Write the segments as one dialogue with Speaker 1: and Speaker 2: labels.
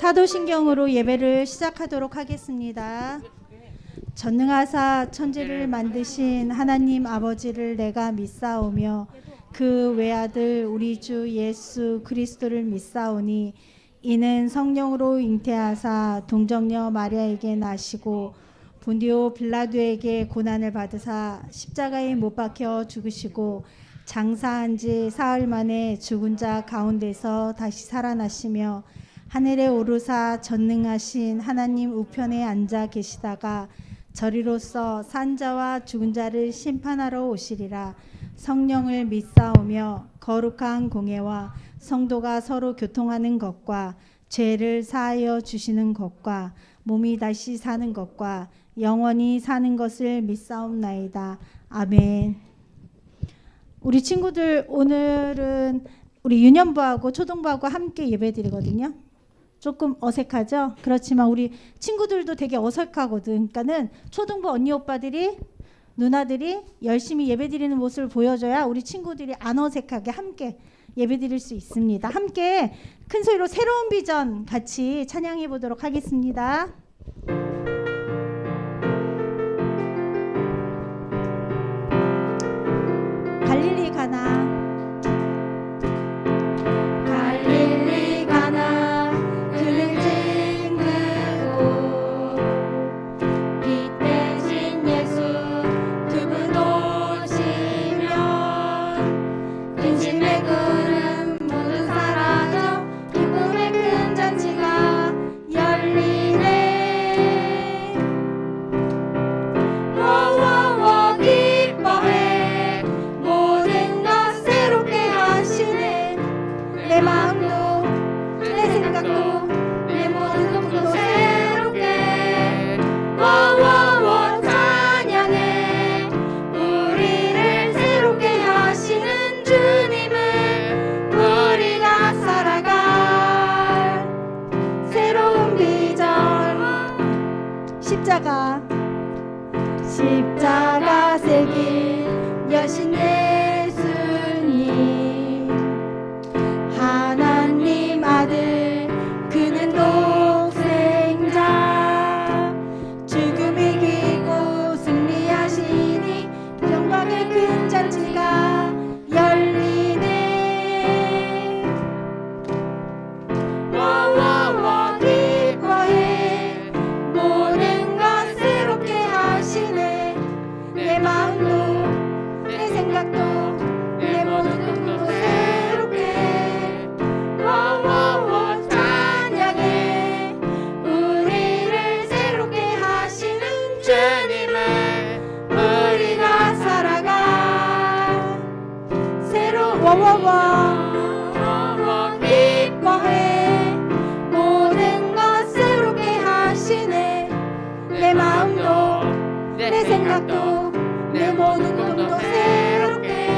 Speaker 1: 사도신경으로 예배를 시작하도록 하겠습니다. 전능하사 천지를 만드신 하나님 아버지를 내가 믿사오며 그 외아들 우리 주 예수 그리스도를 믿사오니 이는 성령으로 잉태하사 동정녀 마리아에게 나시고 본디오 빌라도에게 고난을 받으사 십자가에 못 박혀 죽으시고 장사한 지 사흘 만에 죽은 자 가운데서 다시 살아나시며 하늘에 오르사 전능하신 하나님 우편에 앉아 계시다가 저리로서 산 자와 죽은 자를 심판하러 오시리라. 성령을 믿사오며 거룩한 공예와 성도가 서로 교통하는 것과 죄를 사하여 주시는 것과 몸이 다시 사는 것과 영원히 사는 것을 믿사옵나이다. 아멘. 우리 친구들 오늘은 우리 유년부하고 초등부하고 함께 예배드리거든요. 조금 어색하죠? 그렇지만 우리 친구들도 되게 어색하거든. 그러니까는 초등부 언니 오빠들이 누나들이 열심히 예배드리는 모습을 보여줘야 우리 친구들이 안 어색하게 함께 예배드릴 수 있습니다. 함께 큰 소리로 새로운 비전 같이 찬양해 보도록 하겠습니다. 갈릴리 가나 십자가 새긴 여신 예수님 하나님 아들 그는 독생자 죽음 이기고 승리하시니 영광의 큰 잔치가 열리네. 와와와 기뻐해 모든 것 새롭게 하시네. 내 마음도 내 생각도 내 모든 꿈도 새롭게 와와와 찬양해. 우리를 새롭게 하시는 주님을 우리가 살아가 새로 와와와 기뻐해 모든 것 새롭게 하시네. 내 마음도 내 생각도 내 모든 꿈도 새롭게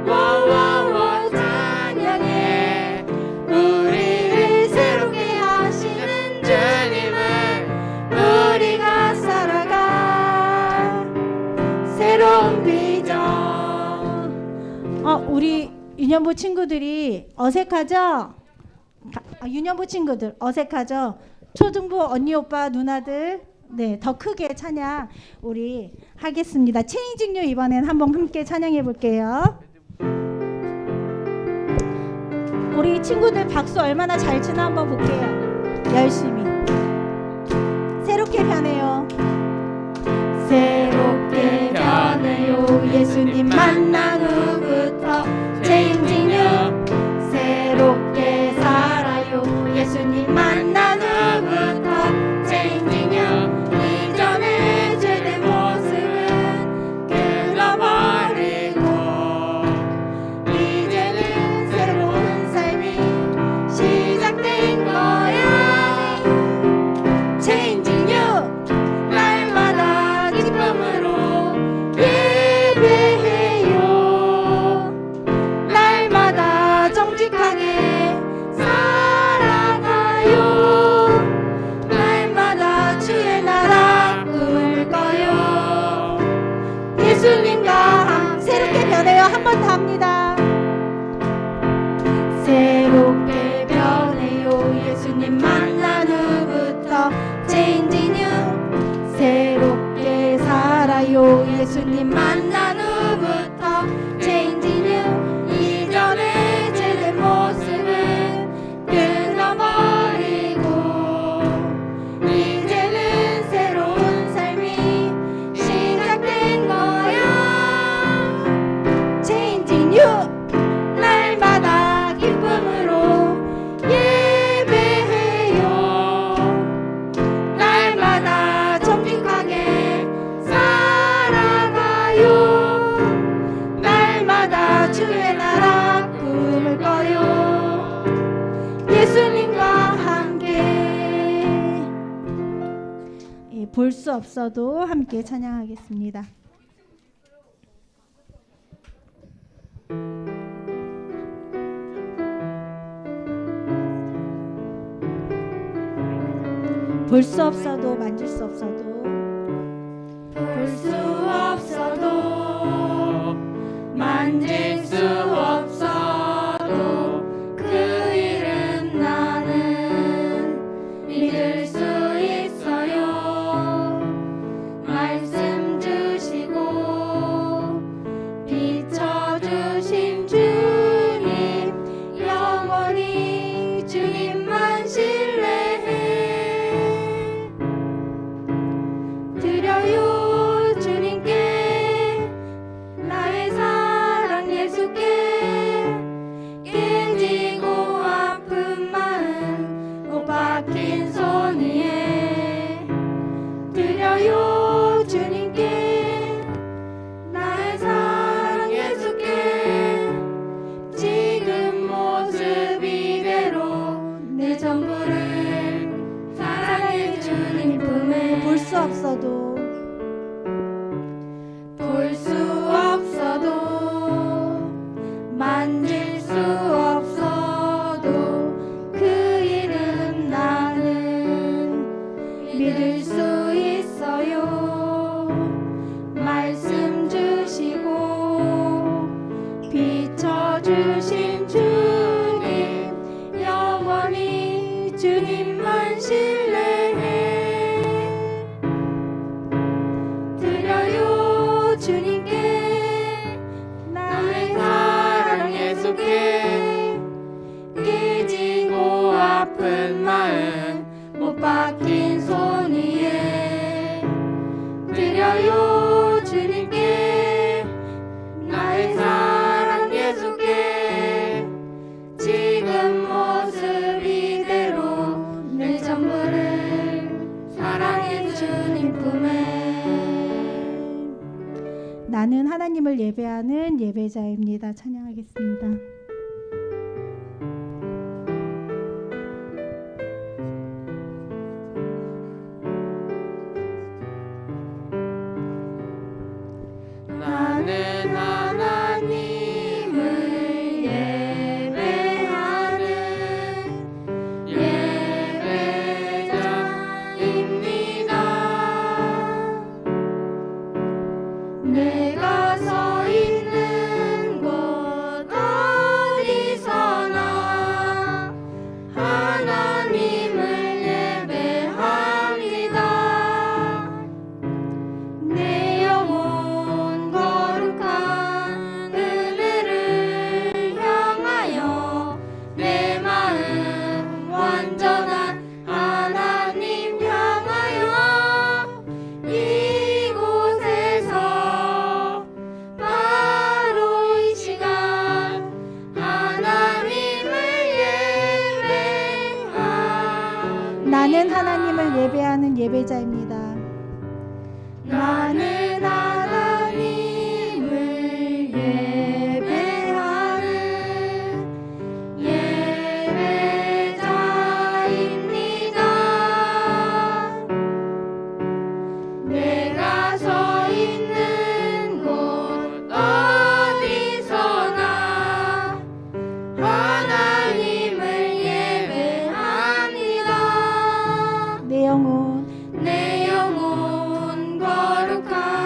Speaker 1: 와와와 찬양해. 우리를 새롭게 하시는 주님을 우리가 살아가 새로운 비전. 우리 유년부 친구들이 어색하죠? 유년부 친구들 어색하죠? 초등부 언니 오빠 누나들 네, 더 크게 찬양 우리 하겠습니다. 체인징 유 이번엔 한번 함께 찬양해 볼게요. 우리 친구들 박수 얼마나 잘 치나 한번 볼게요. 열심히 새롭게 변해요. 새롭게 변해요. 예수님 만난 후부터 체인징 유 새롭게 살아요. 예수님 만난 후부터 체인징 유 이전의 죄된 모습은 끊어버리고 이제는 새로운 삶이 시작된 거야. 체인징 유 날마다 기쁨으로 예배해요. 날마다 정직하게 살아가요. 날마다 주의 나라 꿈을 꿔요. 예수님과 새롭게 변해요. 한 번 더 합니다. 새롭게 변해요. 예수님 예수님 만난 후부터 Change New 새롭게 살아요. 예수님 만난 후부터 Change New 이전의 죄된 모습은 끊어버리고 이제는 새로운 삶이 시작된 거야. Change New 날마다 기쁨으로 예배해요. 날마다 정직하게 살아가요. 날마다 주의 나라 꿈을 꿔요. 예수님과 함께. 볼 수 없어도 함께 찬양하겠습니다. 볼 수 없어도 만질 수 없어도 볼 수 없어도 만질 수 없어도 그 이름 나는 믿을 수 있어요. 말씀 주시고 비춰주신 주님 영원히 주님만 신뢰해 드려요. 주님께 나의 사랑 예수께 깨지고 아픈 마음 못 박힌 손 위에 드려요. 주님께 나의 사랑 예수께 지금 모습 이대로 내 전부를 사랑해 주님 품에 볼 수 없어도 볼 수 없어도 만질 수 없어도 그 이름 나는 믿을 수 있어요. 말씀 주시고 비춰주신 주님 영원히 주님만 신뢰해 드려요. 주님께 나의 사랑 예수께 깨지고 아픈 마음 못 박힌 손 위에 드려요. 주님께 나의 사랑 예수께 지금 모습 이대로 내 전부를 사랑해 주님 품에. 나는 하나님을 예배하는 예배자입니다. 찬양하겠습니다. 나는 하나님을 예배하는 예배자입니다. 내가 서 있는 곳 어디서나 하나님을 예배합니다. 내 영혼 거룩한 은혜를 향하여 내 마음 완전한 하나님 향하여 이곳에서 바로 이 시간 하나님을 예배합니다. 나는 하나님을 예배하는 예배자입니다. 나는 하나님을 예배하는 예배자입니다. 내가 서 있는 곳 어디서나 하나님을 예배합니다. 내 영혼 거룩한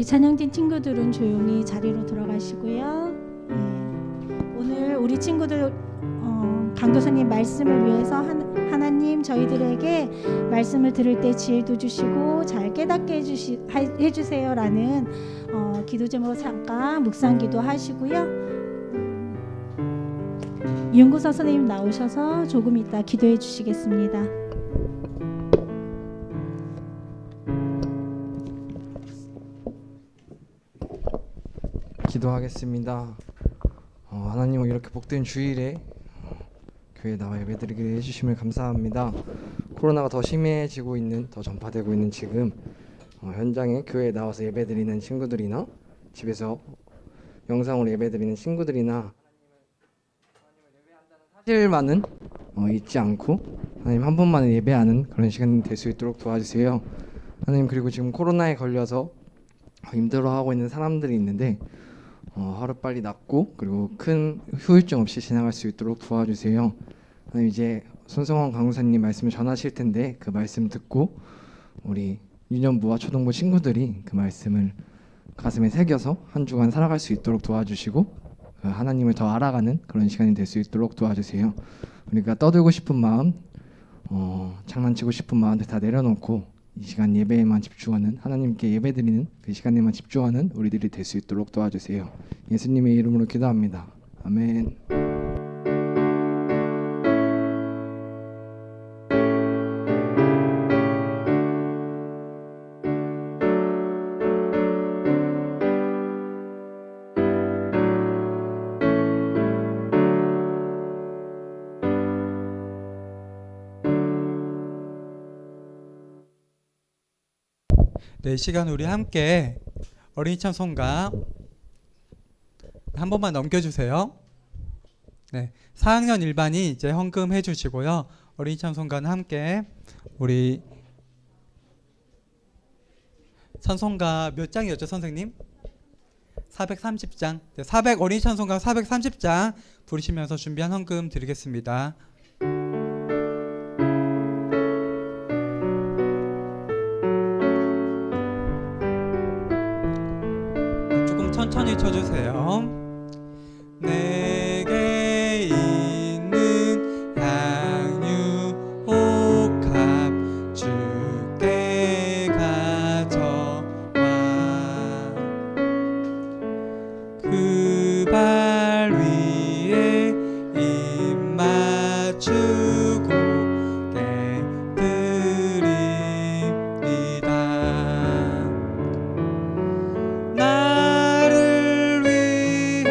Speaker 1: 우리 찬양팀 친구들은 조용히 자리로 들어가시고요. 예. 오늘 우리 친구들 강도사님 말씀을 위해서 하나님 저희들에게 말씀을 들을 때 지혜도 주시고 잘 깨닫게 해주세요라는 기도 제목으로 잠깐 묵상기도 하시고요. 이용구서 선생님 나오셔서 조금 이따 기도해 주시겠습니다.
Speaker 2: 기도하겠습니다. 하나님 이렇게 복된 주일에 교회에 나와 예배드리게 해주심을 감사합니다. 코로나가 더 심해지고 있는, 더 전파되고 있는 지금 현장에 교회에 나와서 예배드리는 친구들이나 집에서 영상으로 예배드리는 친구들이나 사실만은 잊지 않고 하나님 한 번만에 예배하는 그런 시간이 될 수 있도록 도와주세요. 하나님, 그리고 지금 코로나에 걸려서 힘들어하고 있는 사람들이 있는데 하루빨리 낫고 그리고 큰 후유증 없이 지나갈 수 있도록 도와주세요. 하나님, 이제 손성원 강사님 말씀을 전하실 텐데 그 말씀 듣고 우리 유년부와 초등부 친구들이 그 말씀을 가슴에 새겨서 한 주간 살아갈 수 있도록 도와주시고 하나님을 더 알아가는 그런 시간이 될 수 있도록 도와주세요. 우리가 떠들고 싶은 마음, 장난치고 싶은 마음들 다 내려놓고 이 시간 예배에만 집중하는, 하나님께 예배드리는 그 시간에만 집중하는 우리들이 될 수 있도록 도와주세요. 예수님의 이름으로 기도합니다. 아멘.
Speaker 3: 네, 이 시간 우리 함께 어린이 찬송가 한 번만 넘겨주세요. 네, 4학년 일반이 이제 헌금해 주시고요. 어린이 찬송가는 함께 우리 찬송가 몇 장이었죠, 선생님? 430장. 네, 어린이 찬송가 430장 부르시면서 준비한 헌금 드리겠습니다. 천천히 쳐주세요. 내게 있는 향유 옥합 주께 가져와 그 발 위에 입 맞추고 깨뜨립니다. 나를 위해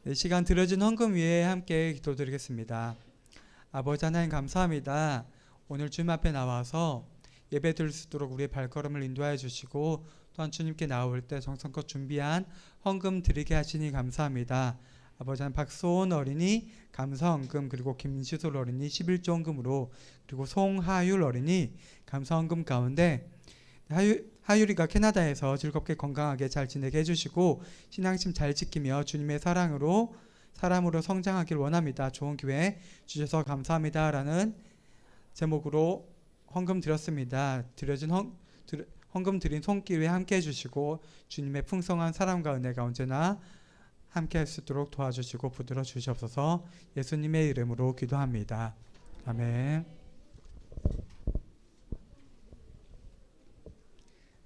Speaker 3: 이 시간 드려진 헌금 위에 함께 기도드리겠습니다. 아버지 하나님 감사합니다. 오늘 주님 앞에 나와서 예배 드릴 수 있도록 우리의 발걸음을 인도하여 주시고 또한 주님께 나올 때 정성껏 준비한 헌금 드리게 하시니 감사합니다. 아버지 하나님 박소원 어린이 감사헌금, 그리고 김시솔 어린이 11조 헌금으로, 그리고 송하율 어린이 감사헌금 가운데 하율이가 캐나다에서 즐겁게 건강하게 잘 지내게 해주시고 신앙심 잘 지키며 주님의 사람으로 성장하길 원합니다. 좋은 기회 주셔서 감사합니다 라는 제목으로 헌금 드렸습니다. 드려진 헌금 드린 손길에 함께 해주시고 주님의 풍성한 사랑과 은혜가 언제나 함께 할 수 있도록 도와주시고 붙들어 주시옵소서. 예수님의 이름으로 기도합니다. 아멘.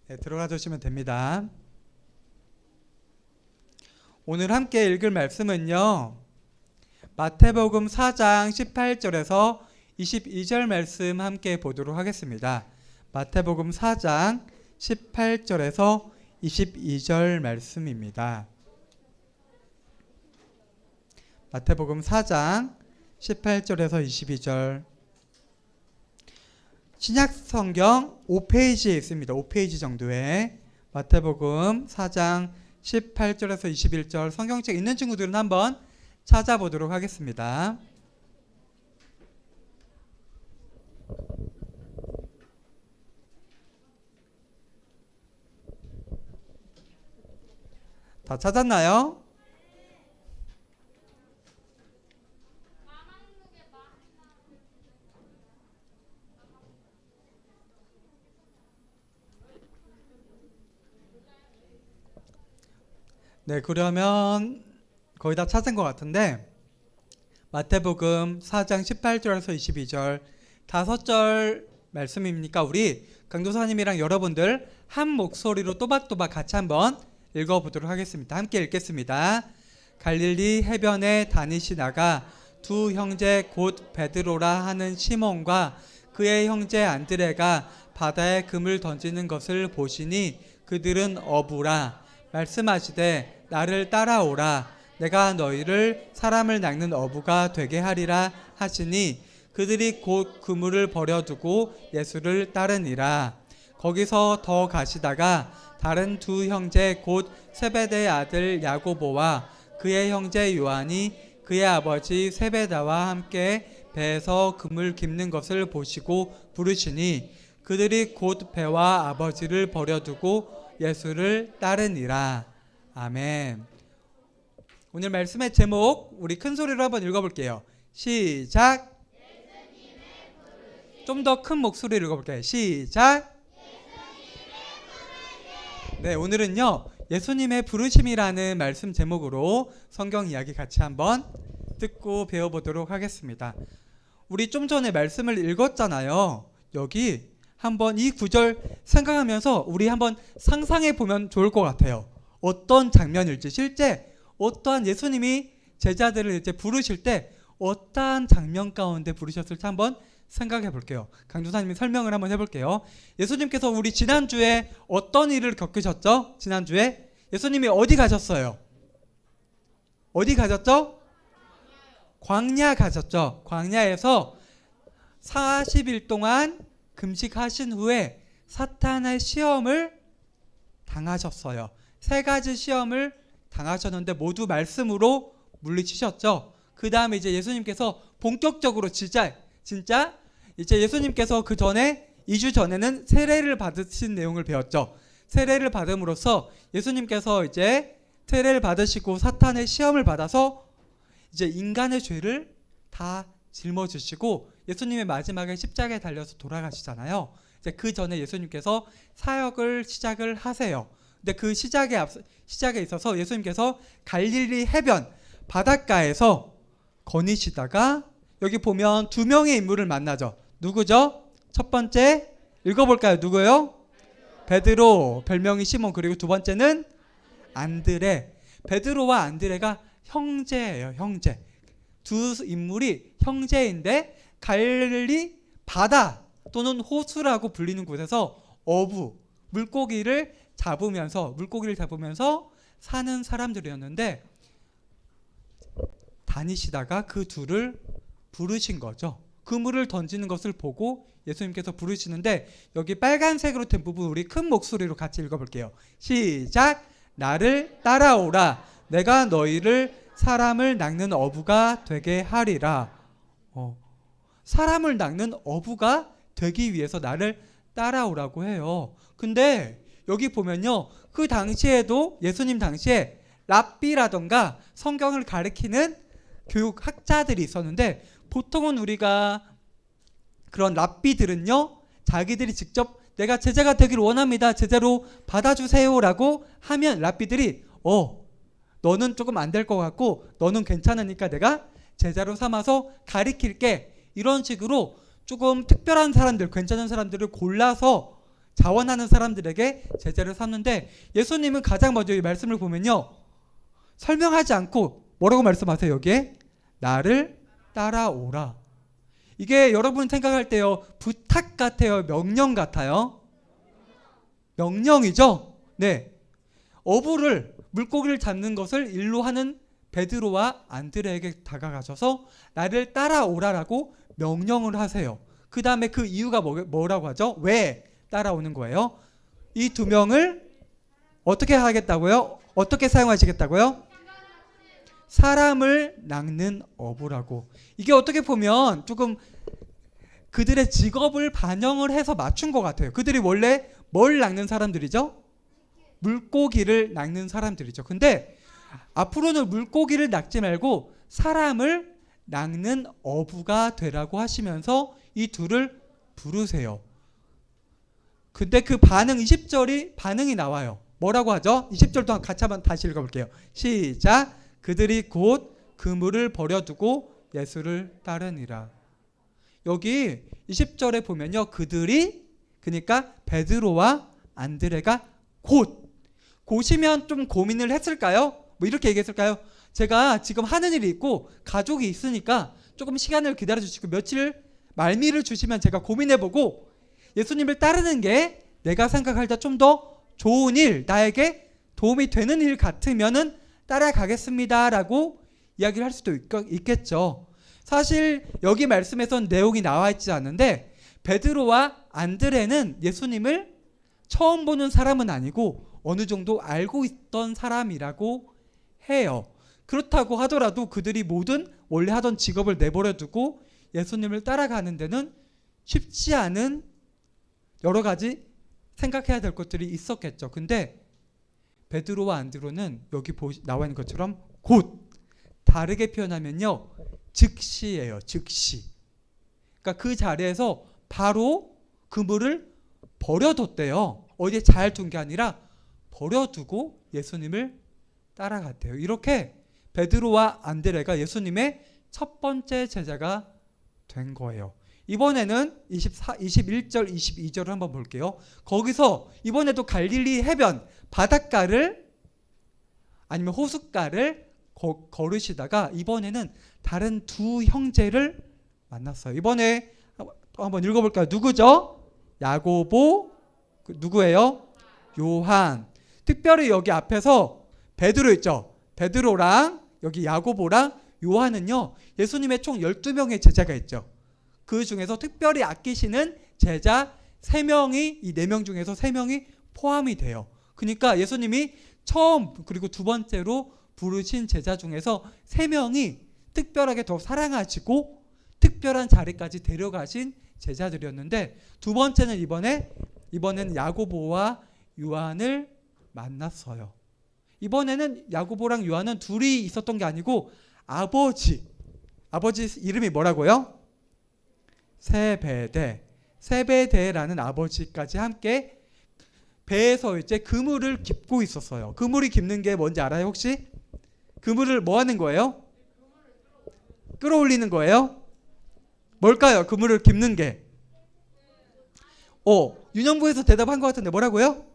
Speaker 3: 네, 들어가 주시면 됩니다. 오늘 함께 읽을 말씀은요, 마태복음 4장 18절에서 22절 말씀 함께 보도록 하겠습니다. 마태복음 4장 18절에서 22절 말씀입니다. 마태복음 4장 18절에서 22절, 신약성경 5페이지에 있습니다. 5페이지 정도에 마태복음 4장 18절에서 21절 성경책 있는 친구들은 한번 찾아보도록 하겠습니다. 다 찾았나요? 네, 그러면 거의 다 찾은 것 같은데 마태복음 4장 18절에서 22절 5절 말씀입니까? 우리 강도사님이랑 여러분들 한 목소리로 또박또박 같이 한번 읽어보도록 하겠습니다. 함께 읽겠습니다. 갈릴리 해변에 다니시다가 두 형제 곧 베드로라 하는 시몬과 그의 형제 안드레가 바다에 금을 던지는 것을 보시니 그들은 어부라. 말씀하시되 나를 따라오라. 내가 너희를 사람을 낚는 어부가 되게 하리라 하시니 그들이 곧 그물을 버려두고 예수를 따르니라. 거기서 더 가시다가 다른 두 형제 곧 세베대의 아들 야고보와 그의 형제 요한이 그의 아버지 세베다와 함께 배에서 금을 깁는 것을 보시고 부르시니 그들이 곧 배와 아버지를 버려두고 예수를 따르니라. 아멘. 오늘 말씀의 제목 우리 큰 소리로 한번 읽어볼게요. 시작. 좀 더 큰 목소리로 읽어볼게요. 시작. 네, 오늘은요 예수님의 부르심이라는 말씀 제목으로 성경 이야기 같이 한번 듣고 배워보도록 하겠습니다. 우리 좀 전에 말씀을 읽었잖아요. 여기 한번 이 구절 생각하면서 우리 한번 상상해 보면 좋을 것 같아요. 어떤 장면일지, 실제 어떠한 예수님이 제자들을 이제 부르실 때 어떠한 장면 가운데 부르셨을지 한번 생각해 볼게요. 강도사님이 설명을 한번 해볼게요. 예수님께서 우리 지난주에 어떤 일을 겪으셨죠? 지난주에 예수님이 어디 가셨어요? 어디 가셨죠? 광야 가셨죠. 광야에서 40일 동안 금식하신 후에 사탄의 시험을 당하셨어요. 3가지 시험을 당하셨는데 모두 말씀으로 물리치셨죠. 그 다음에 이제 예수님께서 본격적으로 진짜 이제 예수님께서 그 전에 2주 전에는 세례를 받으신 내용을 배웠죠. 세례를 받음으로써 예수님께서 이제 세례를 받으시고 사탄의 시험을 받아서 이제 인간의 죄를 다 짊어지시고 예수님의 마지막에 십자가에 달려서 돌아가시잖아요. 이제 그 전에 예수님께서 사역을 시작을 하세요. 근데 그 시작에 있어서 예수님께서 갈릴리 해변 바닷가에서 거니시다가 여기 보면 2명의 인물을 만나죠. 누구죠? 첫 번째 읽어볼까요? 누구요? 베드로, 별명이 시몬. 그리고 두 번째는 안드레. 베드로와 안드레가 형제예요. 형제. 두 인물이 형제인데 갈릴리 바다 또는 호수라고 불리는 곳에서 어부, 물고기를 잡으면서 사는 사람들이었는데 다니시다가 그 둘을 부르신 거죠. 그물을 던지는 것을 보고 예수님께서 부르시는데 여기 빨간색으로 된 부분 우리 큰 목소리로 같이 읽어볼게요. 시작. 나를 따라오라. 내가 너희를 사람을 낚는 어부가 되게 하리라. 사람을 낚는 어부가 되기 위해서 나를 따라오라고 해요. 근데 여기 보면요, 그 당시에도 예수님 당시에 랍비라던가 성경을 가르치는 교육학자들이 있었는데 보통은 우리가 그런 랍비들은요, 자기들이 직접 내가 제자가 되기를 원합니다, 제자로 받아주세요라고 하면 랍비들이 너는 조금 안 될 것 같고 너는 괜찮으니까 내가 제자로 삼아서 가르칠게, 이런 식으로 조금 특별한 사람들, 괜찮은 사람들을 골라서 자원하는 사람들에게 제자를 삼는데, 예수님은 가장 먼저 이 말씀을 보면요, 설명하지 않고 뭐라고 말씀하세요? 여기에 나를 따라오라. 이게 여러분 생각할 때요, 부탁 같아요, 명령 같아요? 명령이죠. 네, 어부를, 물고기를 잡는 것을 일로 하는 베드로와 안드레에게 다가가셔서 나를 따라오라라고 명령을 하세요. 그 다음에 그 이유가 뭐라고 하죠? 왜 따라오는 거예요? 이 두 명을 어떻게 하겠다고요? 어떻게 사용하시겠다고요? 사람을 낚는 어부라고. 이게 어떻게 보면 조금 그들의 직업을 반영을 해서 맞춘 것 같아요. 그들이 원래 뭘 낚는 사람들이죠? 물고기를 낚는 사람들이죠. 근데 앞으로는 물고기를 낚지 말고 사람을 낚는 어부가 되라고 하시면서 이 둘을 부르세요. 근데 그 반응, 20절이 반응이 나와요. 뭐라고 하죠? 20절 동안 같이 한번 다시 읽어볼게요. 시작. 그들이 곧 그물을 버려두고 예수를 따르니라. 여기 20절에 보면요, 그들이, 그러니까 베드로와 안드레가 곧이면 좀 고민을 했을까요? 뭐 이렇게 얘기했을까요? 제가 지금 하는 일이 있고 가족이 있으니까 조금 시간을 기다려 주시고 며칠 말미를 주시면 제가 고민해보고 예수님을 따르는 게 내가 생각할 때 좀 더 좋은 일, 나에게 도움이 되는 일 같으면은 따라가겠습니다라고 이야기를 할 수도 있겠죠. 사실 여기 말씀에선 내용이 나와 있지 않은데 베드로와 안드레는 예수님을 처음 보는 사람은 아니고 어느 정도 알고 있던 사람이라고 해요. 그렇다고 하더라도 그들이 모든 원래 하던 직업을 내버려 두고 예수님을 따라가는 데는 쉽지 않은 여러 가지 생각해야 될 것들이 있었겠죠. 근데 베드로와 안드로는 여기 나와 있는 것처럼 곧, 다르게 표현하면요, 즉시예요. 즉시. 그러니까 그 자리에서 바로 그물을 버려뒀대요. 어디에 잘 둔 게 아니라 버려두고 예수님을 따라갔대요. 이렇게 베드로와 안드레가 예수님의 첫 번째 제자가 된 거예요. 이번에는 21절, 22절을 한번 볼게요. 거기서 이번에도 갈릴리 해변, 바닷가를 아니면 호숫가를 걸으시다가 이번에는 다른 두 형제를 만났어요. 이번에 한번 읽어볼까요? 누구죠? 야고보, 누구예요? 요한. 특별히 여기 앞에서 베드로 있죠? 베드로랑 여기 야고보랑 요한은요, 예수님의 총 12명의 제자가 있죠. 그 중에서 특별히 아끼시는 제자 3명이, 이 4명 중에서 3명이 포함이 돼요. 그러니까 예수님이 처음 그리고 두 번째로 부르신 제자 중에서 3명이 특별하게 더 사랑하시고 특별한 자리까지 데려가신 제자들이었는데, 두 번째는 이번에는 야고보와 요한을 만났어요. 이번에는 야고보랑 요한은 둘이 있었던 게 아니고 아버지 이름이 뭐라고요? 세베대라는 아버지까지 함께 배에서 이제 그물을 깁고 있었어요. 그물이 깁는 게 뭔지 알아요, 혹시? 그물을 뭐 하는 거예요? 끌어올리는 거예요? 뭘까요? 그물을 깁는 게. 윤영부에서 대답한 것 같은데 뭐라고요?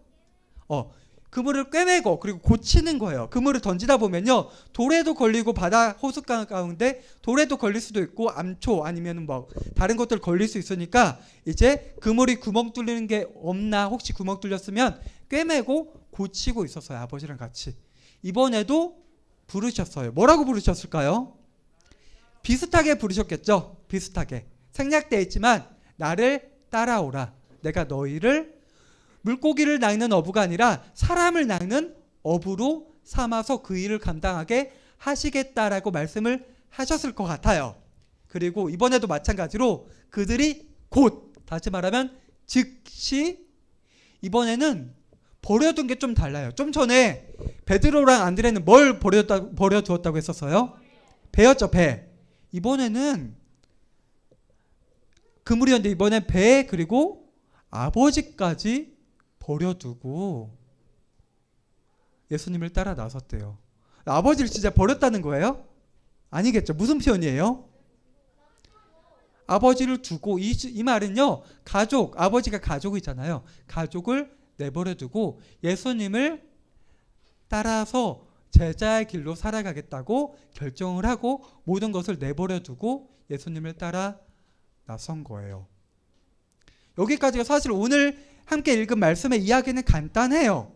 Speaker 3: 그물을 꿰매고 그리고 고치는 거예요. 그물을 던지다 보면요, 돌에도 걸리고 바다 호숫가 가운데 돌에도 걸릴 수도 있고 암초 아니면 뭐 다른 것들 걸릴 수 있으니까 이제 그물이 구멍 뚫리는 게 없나, 혹시 구멍 뚫렸으면 꿰매고 고치고 있었어요. 아버지랑 같이. 이번에도 부르셨어요. 뭐라고 부르셨을까요? 비슷하게 부르셨겠죠. 비슷하게. 생략되어 있지만 나를 따라오라. 내가 너희를 물고기를 낚는 어부가 아니라 사람을 낚는 어부로 삼아서 그 일을 감당하게 하시겠다라고 말씀을 하셨을 것 같아요. 그리고 이번에도 마찬가지로 그들이 곧, 다시 말하면 즉시, 이번에는 버려둔 게 좀 달라요. 좀 전에 베드로랑 안드레는 뭘 버려두었다고 했었어요? 배였죠, 배. 이번에는 그물이었는데 이번엔 배 그리고 아버지까지 버려두고 예수님을 따라 나섰대요. 아버지를 진짜 버렸다는 거예요? 아니겠죠. 무슨 표현이에요? 아버지를 두고, 이 말은요, 가족, 아버지가 가족이잖아요. 가족을 내버려 두고 예수님을 따라서 제자의 길로 살아가겠다고 결정을 하고 모든 것을 내버려 두고 예수님을 따라 나선 거예요. 여기까지가 사실 오늘 함께 읽은 말씀의 이야기는 간단해요.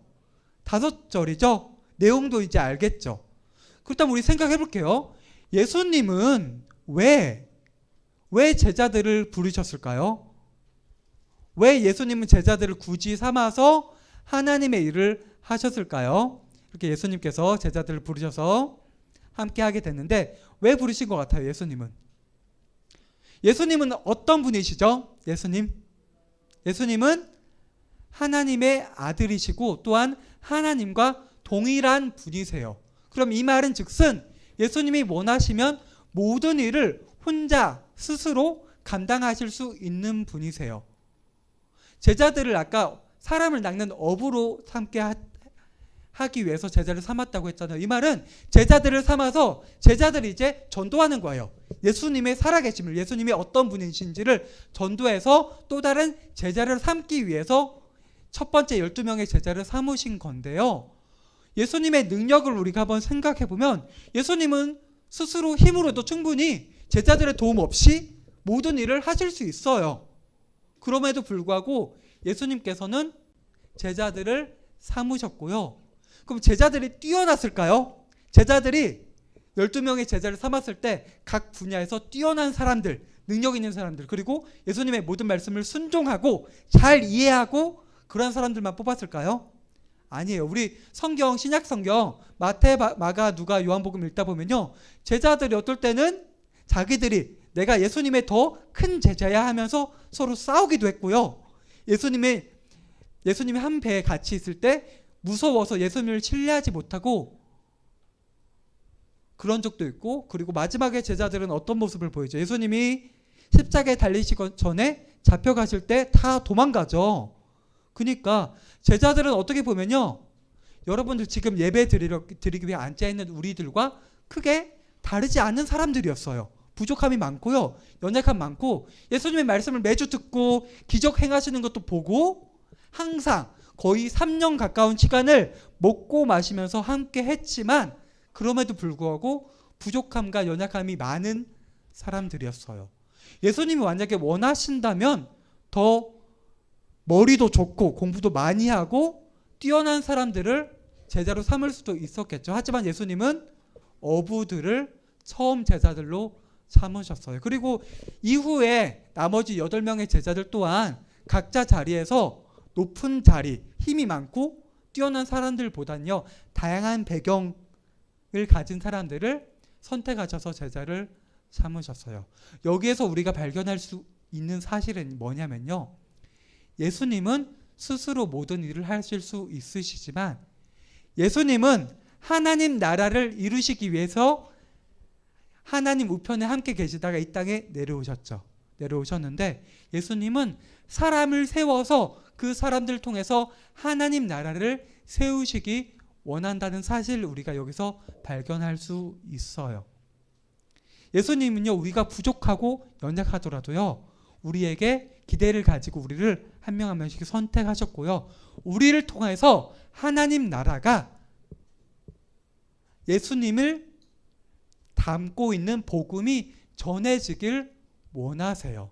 Speaker 3: 5절이죠. 내용도 이제 알겠죠. 그렇다면 우리 생각해 볼게요. 예수님은 왜 제자들을 부르셨을까요? 왜 예수님은 제자들을 굳이 삼아서 하나님의 일을 하셨을까요? 이렇게 예수님께서 제자들을 부르셔서 함께 하게 됐는데 왜 부르신 것 같아요? 예수님은 어떤 분이시죠? 예수님은 하나님의 아들이시고 또한 하나님과 동일한 분이세요. 그럼 이 말은 즉슨 예수님이 원하시면 모든 일을 혼자 스스로 감당하실 수 있는 분이세요. 제자들을 아까 사람을 낚는 어부로 삼게 하기 위해서 제자를 삼았다고 했잖아요. 이 말은 제자들을 삼아서 제자들이 이제 전도하는 거예요. 예수님의 살아계심을, 예수님이 어떤 분이신지를 전도해서 또 다른 제자를 삼기 위해서 첫 번째 12명의 제자를 삼으신 건데요. 예수님의 능력을 우리가 한번 생각해 보면 예수님은 스스로 힘으로도 충분히 제자들의 도움 없이 모든 일을 하실 수 있어요. 그럼에도 불구하고 예수님께서는 제자들을 삼으셨고요. 그럼 제자들이 뛰어났을까요? 제자들이 12명의 제자를 삼았을 때 각 분야에서 뛰어난 사람들, 능력 있는 사람들, 그리고 예수님의 모든 말씀을 순종하고 잘 이해하고 그런 사람들만 뽑았을까요? 아니에요. 우리 성경, 신약 성경 마태, 마가, 누가, 요한복음 읽다 보면요, 제자들이 어떨 때는 자기들이 내가 예수님의 더 큰 제자야 하면서 서로 싸우기도 했고요. 예수님이 한 배에 같이 있을 때 무서워서 예수님을 신뢰하지 못하고 그런 적도 있고, 그리고 마지막에 제자들은 어떤 모습을 보이죠? 예수님이 십자가에 달리시기 전에 잡혀가실 때 다 도망가죠. 그러니까 제자들은 어떻게 보면요, 여러분들 지금 예배 드리기 위해 앉아있는 우리들과 크게 다르지 않은 사람들이었어요. 부족함이 많고요, 연약함 많고, 예수님의 말씀을 매주 듣고 기적 행하시는 것도 보고 항상 거의 3년 가까운 시간을 먹고 마시면서 함께 했지만 그럼에도 불구하고 부족함과 연약함이 많은 사람들이었어요. 예수님이 만약에 원하신다면 더 머리도 좋고 공부도 많이 하고 뛰어난 사람들을 제자로 삼을 수도 있었겠죠. 하지만 예수님은 어부들을 처음 제자들로 삼으셨어요. 그리고 이후에 나머지 8명의 제자들 또한 각자 자리에서 높은 자리, 힘이 많고 뛰어난 사람들보다는요, 다양한 배경을 가진 사람들을 선택하셔서 제자를 삼으셨어요. 여기에서 우리가 발견할 수 있는 사실은 뭐냐면요, 예수님은 스스로 모든 일을 하실 수 있으시지만 예수님은 하나님 나라를 이루시기 위해서 하나님 우편에 함께 계시다가 이 땅에 내려오셨는데 예수님은 사람을 세워서 그 사람들을 통해서 하나님 나라를 세우시기 원한다는 사실을 우리가 여기서 발견할 수 있어요. 예수님은요, 우리가 부족하고 연약하더라도요, 우리에게 기대를 가지고 우리를 한 명 한 명씩 선택하셨고요, 우리를 통해서 하나님 나라가 예수님을 담고 있는 복음이 전해지길 원하세요.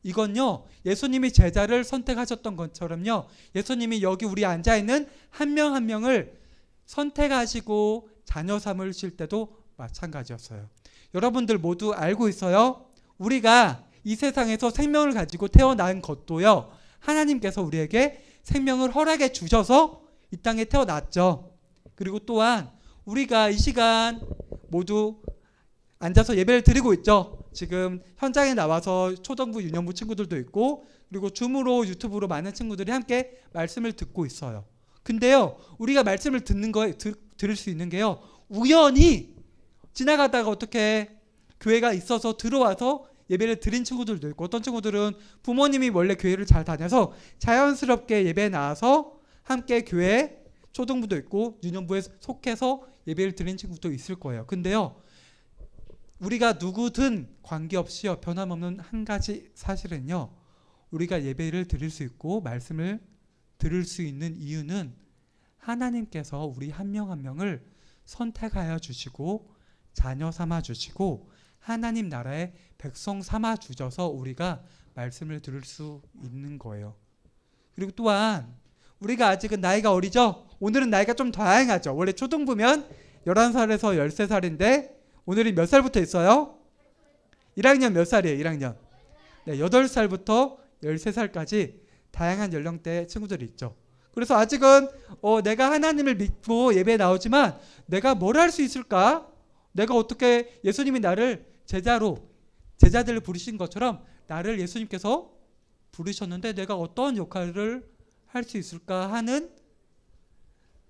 Speaker 3: 이건요, 예수님이 제자를 선택하셨던 것처럼요, 예수님이 여기 우리 앉아있는 한 명 한 명을 선택하시고 자녀 삼으실 때도 마찬가지였어요. 여러분들 모두 알고 있어요. 우리가 이 세상에서 생명을 가지고 태어난 것도요, 하나님께서 우리에게 생명을 허락해 주셔서 이 땅에 태어났죠. 그리고 또한 우리가 이 시간 모두 앉아서 예배를 드리고 있죠. 지금 현장에 나와서 초등부, 유년부 친구들도 있고, 그리고 줌으로, 유튜브로 많은 친구들이 함께 말씀을 듣고 있어요. 근데요, 우리가 말씀을 듣는 거에 들을 수 있는 게요, 우연히 지나가다가 어떻게 교회가 있어서 들어와서 예배를 드린 친구들도 있고, 어떤 친구들은 부모님이 원래 교회를 잘 다녀서 자연스럽게 예배에 나와서 함께 교회 초등부도 있고 유년부에 속해서 예배를 드린 친구도 있을 거예요. 근데요, 우리가 누구든 관계없이요, 변함없는 한 가지 사실은요, 우리가 예배를 드릴 수 있고 말씀을 들을 수 있는 이유는 하나님께서 우리 한 명 한 명을 선택하여 주시고 자녀 삼아 주시고 하나님 나라의 백성 삼아 주셔서 우리가 말씀을 들을 수 있는 거예요. 그리고 또한 우리가 아직은 나이가 어리죠. 오늘은 나이가 좀 다양하죠. 원래 초등부면 11살에서 13살인데 오늘이 몇 살부터 있어요? 1학년 몇 살이에요? 1학년. 네, 8살부터 13살까지 다양한 연령대 친구들이 있죠. 그래서 아직은 내가 하나님을 믿고 예배에 나오지만 내가 뭘 할 수 있을까? 내가 어떻게 예수님이 나를 제자들을 부르신 것처럼 나를 예수님께서 부르셨는데 내가 어떤 역할을 할 수 있을까 하는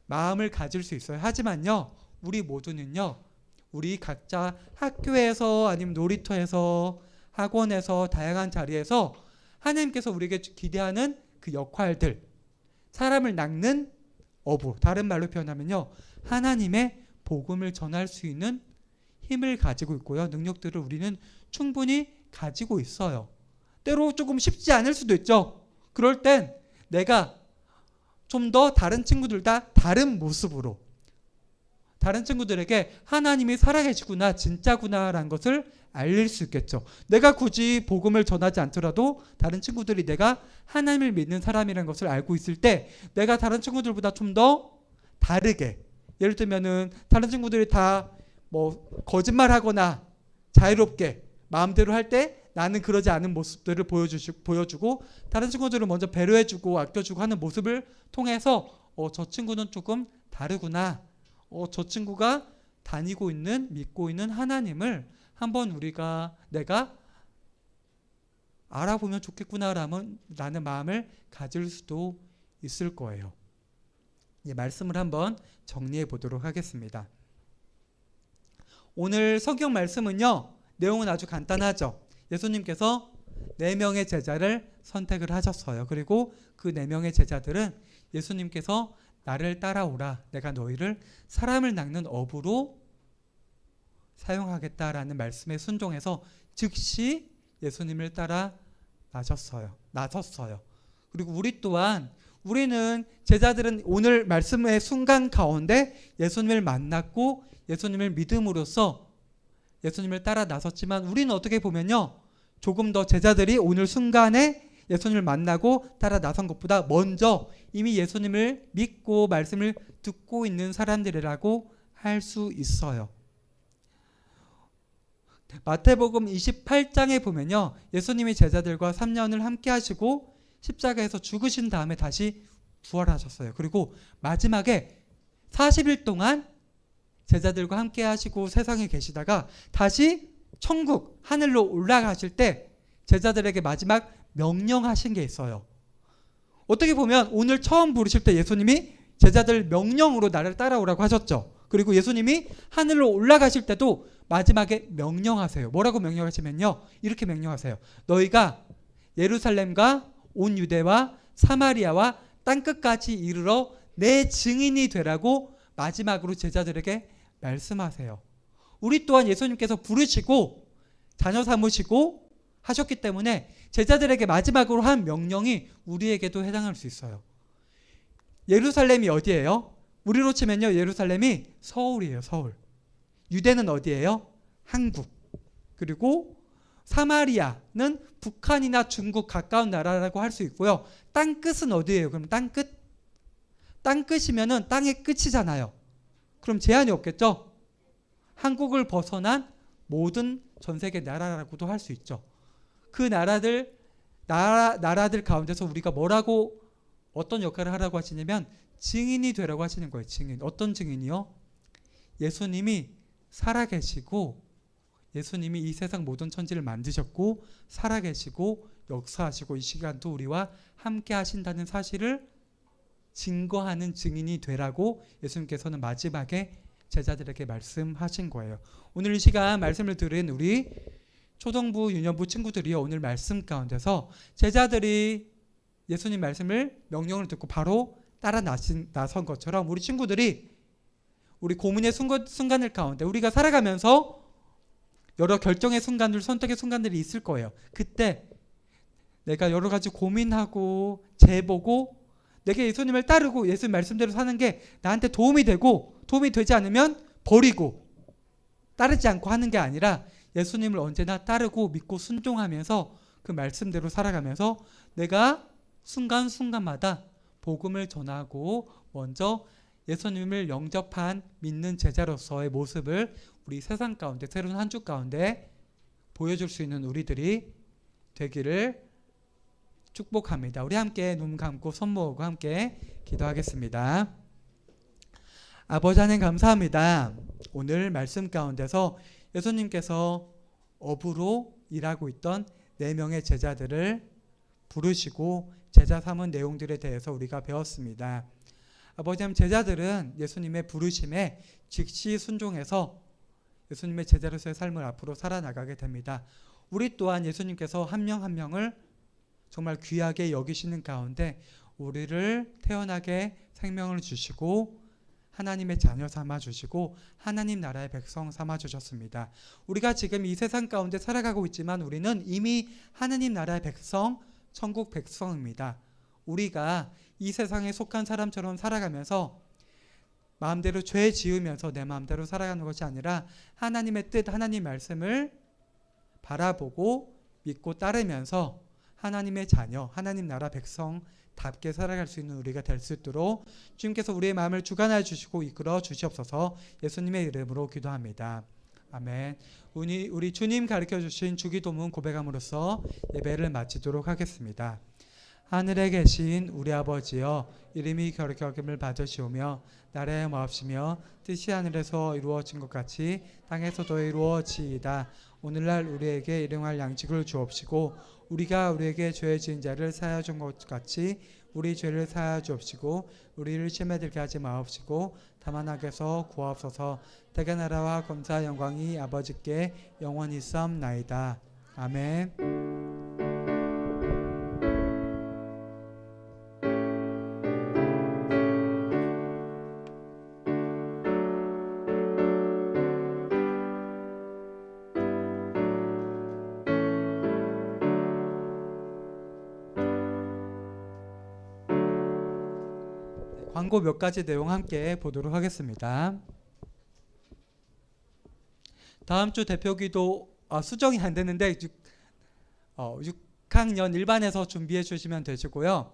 Speaker 3: 마음을 가질 수 있어요. 하지만요, 우리 모두는요, 우리 각자 학교에서 아니면 놀이터에서 학원에서 다양한 자리에서 하나님께서 우리에게 기대하는 그 역할들, 사람을 낚는 어부, 다른 말로 표현하면요, 하나님의 복음을 전할 수 있는 힘을 가지고 있고요, 능력들을 우리는 충분히 가지고 있어요. 때로 조금 쉽지 않을 수도 있죠. 그럴 땐 내가 좀 더 다른 친구들과 다른 모습으로 다른 친구들에게 하나님이 살아계시구나, 진짜구나라는 것을 알릴 수 있겠죠. 내가 굳이 복음을 전하지 않더라도 다른 친구들이 내가 하나님을 믿는 사람이라는 것을 알고 있을 때 내가 다른 친구들보다 좀 더 다르게, 예를 들면은 다른 친구들이 다 뭐 거짓말하거나 자유롭게 마음대로 할 때 나는 그러지 않은 모습들을 보여주고 다른 친구들은 먼저 배려해주고 아껴주고 하는 모습을 통해서 저 친구는 조금 다르구나, 저 친구가 다니고 있는, 믿고 있는 하나님을 한번 내가 알아보면 좋겠구나라는 마음을 가질 수도 있을 거예요. 말씀을 한번 정리해 보도록 하겠습니다. 오늘 성경 말씀은요, 내용은 아주 간단하죠. 예수님께서 4명의 제자를 선택을 하셨어요. 그리고 그 4명의 제자들은 예수님께서 나를 따라오라, 내가 너희를 사람을 낚는 어부로 사용하겠다라는 말씀에 순종해서 즉시 예수님을 따라 나섰어요. 그리고 우리 또한, 우리는 제자들은 오늘 말씀의 순간 가운데 예수님을 만났고 예수님을 믿음으로써 예수님을 따라 나섰지만 우리는 어떻게 보면요, 조금 더 제자들이 오늘 순간에 예수님을 만나고 따라 나선 것보다 먼저 이미 예수님을 믿고 말씀을 듣고 있는 사람들이라고 할 수 있어요. 마태복음 28장에 보면요, 예수님이 제자들과 3년을 함께 하시고 십자가에서 죽으신 다음에 다시 부활하셨어요. 그리고 마지막에 40일 동안 제자들과 함께 하시고 세상에 계시다가 다시 천국 하늘로 올라가실 때 제자들에게 마지막 명령하신 게 있어요. 어떻게 보면 오늘 처음 부르실 때 예수님이 제자들 명령으로 나를 따라오라고 하셨죠. 그리고 예수님이 하늘로 올라가실 때도 마지막에 명령하세요. 뭐라고 명령하시면요, 이렇게 명령하세요. 너희가 예루살렘과 온 유대와 사마리아와 땅끝까지 이르러 내 증인이 되라고 마지막으로 제자들에게 말씀하세요. 우리 또한 예수님께서 부르시고 자녀 삼으시고 하셨기 때문에 제자들에게 마지막으로 한 명령이 우리에게도 해당할 수 있어요. 예루살렘이 어디예요? 우리로 치면요, 예루살렘이 서울이에요. 서울. 유대는 어디예요? 한국. 그리고 사마리아는 북한이나 중국 가까운 나라라고 할 수 있고요. 땅끝은 어디예요? 그럼 땅끝? 땅끝이면은 땅의 끝이잖아요. 그럼 제한이 없겠죠? 한국을 벗어난 모든 전 세계 나라라고도 할 수 있죠. 그 나라들 가운데서 우리가 뭐라고 어떤 역할을 하라고 하시냐면 증인이 되라고 하시는 거예요. 증인. 어떤 증인이요? 예수님이 살아계시고 예수님이 이 세상 모든 천지를 만드셨고 살아계시고 역사하시고 이 시간도 우리와 함께 하신다는 사실을 증거하는 증인이 되라고 예수님께서는 마지막에 제자들에게 말씀하신 거예요. 오늘 이 시간 말씀을 들은 우리 초등부 유년부 친구들이요, 오늘 말씀 가운데서 제자들이 예수님 말씀을 명령을 듣고 바로 따라 나선 것처럼 우리 친구들이 우리 고민의 순간을 가운데 우리가 살아가면서 여러 결정의 순간들, 선택의 순간들이 있을 거예요. 그때 내가 여러 가지 고민하고 재보고 내게 예수님을 따르고 예수님 말씀대로 사는 게 나한테 도움이 되고 도움이 되지 않으면 버리고 따르지 않고 하는 게 아니라 예수님을 언제나 따르고 믿고 순종하면서 그 말씀대로 살아가면서 내가 순간순간마다 복음을 전하고 먼저 예수님을 영접한 믿는 제자로서의 모습을 우리 세상 가운데 새로운 한 주 가운데 보여줄 수 있는 우리들이 되기를 축복합니다. 우리 함께 눈 감고 손 모으고 함께 기도하겠습니다. 아버지 하나님 감사합니다. 오늘 말씀 가운데서 예수님께서 업으로 일하고 있던 4명의 제자들을 부르시고 제자 삼은 내용들에 대해서 우리가 배웠습니다. 아버지 하나님 제자들은 예수님의 부르심에 즉시 순종해서 예수님의 제자로서의 삶을 앞으로 살아나가게 됩니다. 우리 또한 예수님께서 한 명 한 명을 정말 귀하게 여기시는 가운데 우리를 태어나게 생명을 주시고 하나님의 자녀 삼아 주시고 하나님 나라의 백성 삼아 주셨습니다. 우리가 지금 이 세상 가운데 살아가고 있지만 우리는 이미 하나님 나라의 백성, 천국 백성입니다. 우리가 이 세상에 속한 사람처럼 살아가면서 마음대로 죄 지으면서 내 마음대로 살아가는 것이 아니라 하나님의 뜻, 하나님 말씀을 바라보고 믿고 따르면서 하나님의 자녀, 하나님 나라 백성답게 살아갈 수 있는 우리가 될 수 있도록 주님께서 우리의 마음을 주관하여 주시고 이끌어 주시옵소서. 예수님의 이름으로 기도합니다. 아멘. 우리 주님 가르쳐 주신 주기도문 고백함으로써 예배를 마치도록 하겠습니다. 하늘에 계신 우리 아버지여, 이름이 거룩히 여김을 받으시오며 나라의 마옵시며 뜻이 하늘에서 이루어진 것 같이 땅에서도 이루어지이다. 오늘날 우리에게 일용할 양식을 주옵시고 우리가 우리에게 죄 지은 자를 사하여 준 것 같이 우리 죄를 사하여 주옵시고 우리를 시험에 들게 하지 마옵시고 다만 악에서 구하옵소서. 대개 나라와 검사 영광이 아버지께 영원히 있사옵나이다. 아멘. 광고 몇 가지 내용 함께 보도록 하겠습니다. 다음 주 대표기도 수정이 안 되는데 6학년 1반에서 준비해 주시면 되시고요.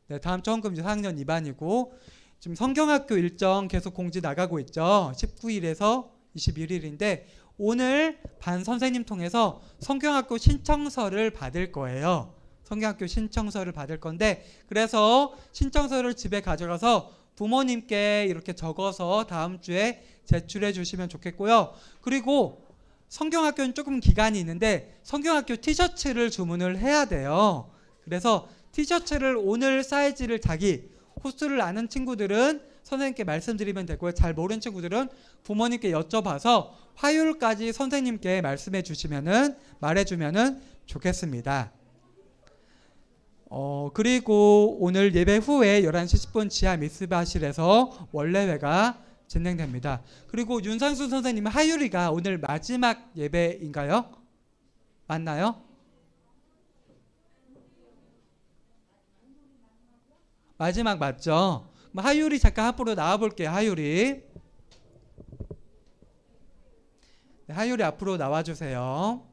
Speaker 3: 네, 다음 주 헌금 4학년 2반이고 지금 성경학교 일정 계속 공지 나가고 있죠. 19일에서 21일인데 오늘 반 선생님 통해서 성경학교 신청서를 받을 거예요. 성경학교 신청서를 받을 건데 그래서 신청서를 집에 가져가서 부모님께 이렇게 적어서 다음 주에 제출해 주시면 좋겠고요. 그리고 성경학교는 조금 기간이 있는데 성경학교 티셔츠를 주문을 해야 돼요. 그래서 티셔츠를 오늘 사이즈를 자기 호수를 아는 친구들은 선생님께 말씀드리면 되고요. 잘 모르는 친구들은 부모님께 여쭤봐서 화요일까지 선생님께 말씀해 주시면은 말해주면은 좋겠습니다. 그리고 오늘 예배 후에 11시 10분 지하 미스바실에서 원래회가 진행됩니다. 그리고 윤상수 선생님 하율이가 오늘 마지막 예배인가요? 맞나요? 마지막 맞죠? 하율이 잠깐 앞으로 나와 볼게요. 하율이. 네, 하율이 앞으로 나와 주세요.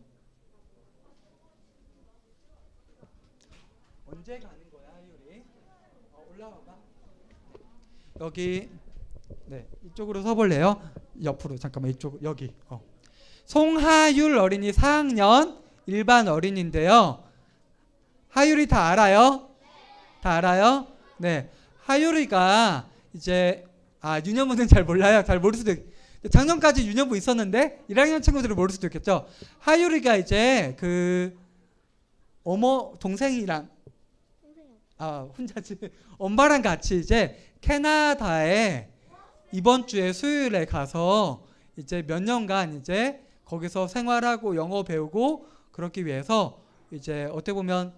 Speaker 3: 언제 가는 거야, 하율이? 올라와 봐. 여기 네, 이쪽으로 서 볼래요? 옆으로 잠깐만 이쪽 여기. 송하율 어린이 4학년 일반 어린이인데요. 하율이 다 알아요? 다 알아요? 네. 하율이가 이제 유년부는 잘 몰라요. 잘 모를 수도 작년까지 유년부 있었는데 1학년 친구들은 모를 수도 있겠죠. 하율이가 이제 그 어머 동생이랑 혼자지 엄마랑 같이 이제 캐나다에 이번 주에 수요일에 가서 이제 몇 년간 이제 거기서 생활하고 영어 배우고 그렇기 위해서 이제 어떻게 보면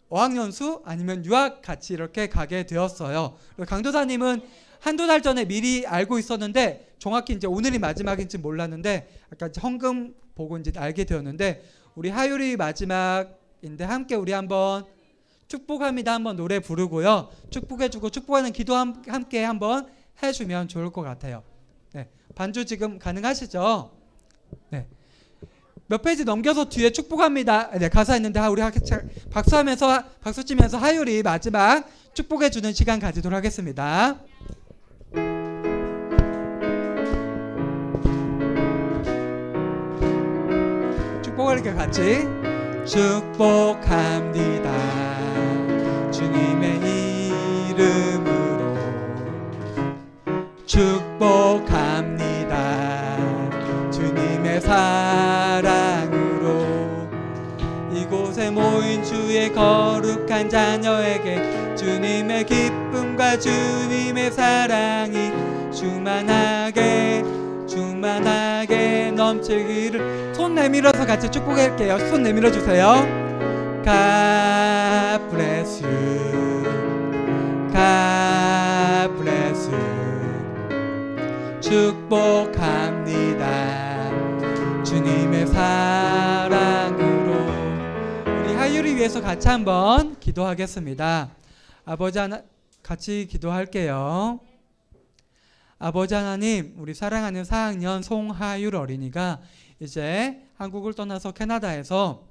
Speaker 3: 어학연수 아니면 유학 같이 이렇게 가게 되었어요. 강도사님은 한두 달 전에 미리 알고 있었는데 정확히 이제 오늘이 마지막인지 몰랐는데 아까 이제 헌금 보고 이제 알게 되었는데 우리 하율이 마지막인데 함께 우리 한번 축복합니다 한번 노래 부르고요. 축복해주고 축복하는 기도 함께 한번 해주면 좋을 것 같아요. 네, 반주 지금 가능하시죠? 네. 몇 페이지 넘겨서 뒤에 축복합니다. 네, 가사 있는데 우리 박수하면서 박수 치면서 하율이 마지막 축복해 주는 시간 가지도록 하겠습니다. 축복할게요 같이. 축복합니다. 주님의 이름으로 축복합니다. 주님의 사랑으로 이곳에 모인 주의 거룩한 자녀에게 주님의 기쁨과 주님의 사랑이 충만하게 넘치기를. 손 내밀어서 같이 축복할게요. 손 내밀어 주세요. God bless you. God bless you. 축복합니다. 주님의 사랑으로. 우리 하율이 위해서 같이 한번 기도하겠습니다. 아버지 하나 같이 기도할게요. 아버지 하나님, 우리 사랑하는 4학년 송하율 어린이가 이제 한국을 떠나서 캐나다에서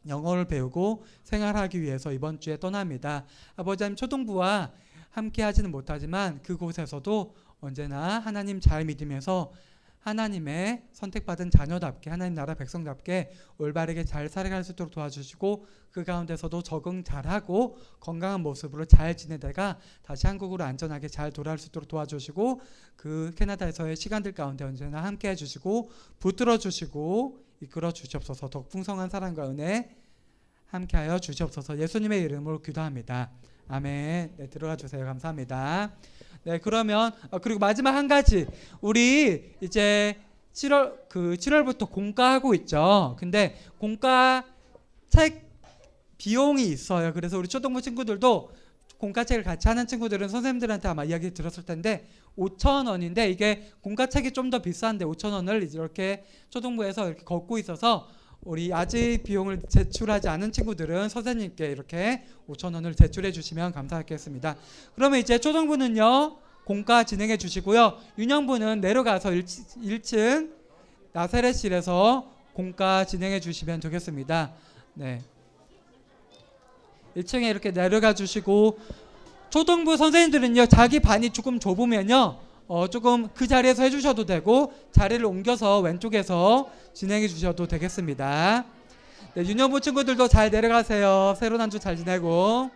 Speaker 3: 영어를 배우고 생활하기 위해서 이번 주에 떠납니다. 아버지 하나님, 초등부와 함께 하지는 못하지만 그곳에서도 언제나 하나님 잘 믿으면서 하나님의 선택받은 자녀답게 하나님 나라 백성답게 올바르게 잘 살아갈 수 있도록 도와주시고 그 가운데서도 적응 잘하고 건강한 모습으로 잘 지내다가 다시 한국으로 안전하게 잘 돌아올 수 있도록 도와주시고 그 캐나다에서의 시간들 가운데 언제나 함께 해주시고 붙들어 주시고 이끌어 주시옵소서. 더욱 풍성한 사랑과 은혜 함께하여 주시옵소서. 예수님의 이름으로 기도합니다. 아멘. 네, 들어가 주세요. 감사합니다. 네, 그러면 그리고 마지막 한 가지, 우리 이제 7월부터 공과하고 있죠. 근데 공과 책 비용이 있어요. 그래서 우리 초등부 친구들도 공과책을 같이 하는 친구들은 선생님들한테 아마 이야기 들었을 텐데 5,000원인데 이게 공과책이 좀 더 비싼데 5,000원을 이렇게 초등부에서 이렇게 걷고 있어서 우리 아직 비용을 제출하지 않은 친구들은 선생님께 이렇게 5,000원을 제출해 주시면 감사하겠습니다. 그러면 이제 초등부는요 공과 진행해 주시고요. 유년부는 내려가서 1층 나사렛실에서 공과 진행해 주시면 되겠습니다. 네, 1층에 이렇게 내려가 주시고 초등부 선생님들은요 자기 반이 조금 좁으면요 조금 그 자리에서 해주셔도 되고 자리를 옮겨서 왼쪽에서 진행해 주셔도 되겠습니다. 네, 유년부 친구들도 잘 내려가세요. 새로운 한 주 잘 지내고.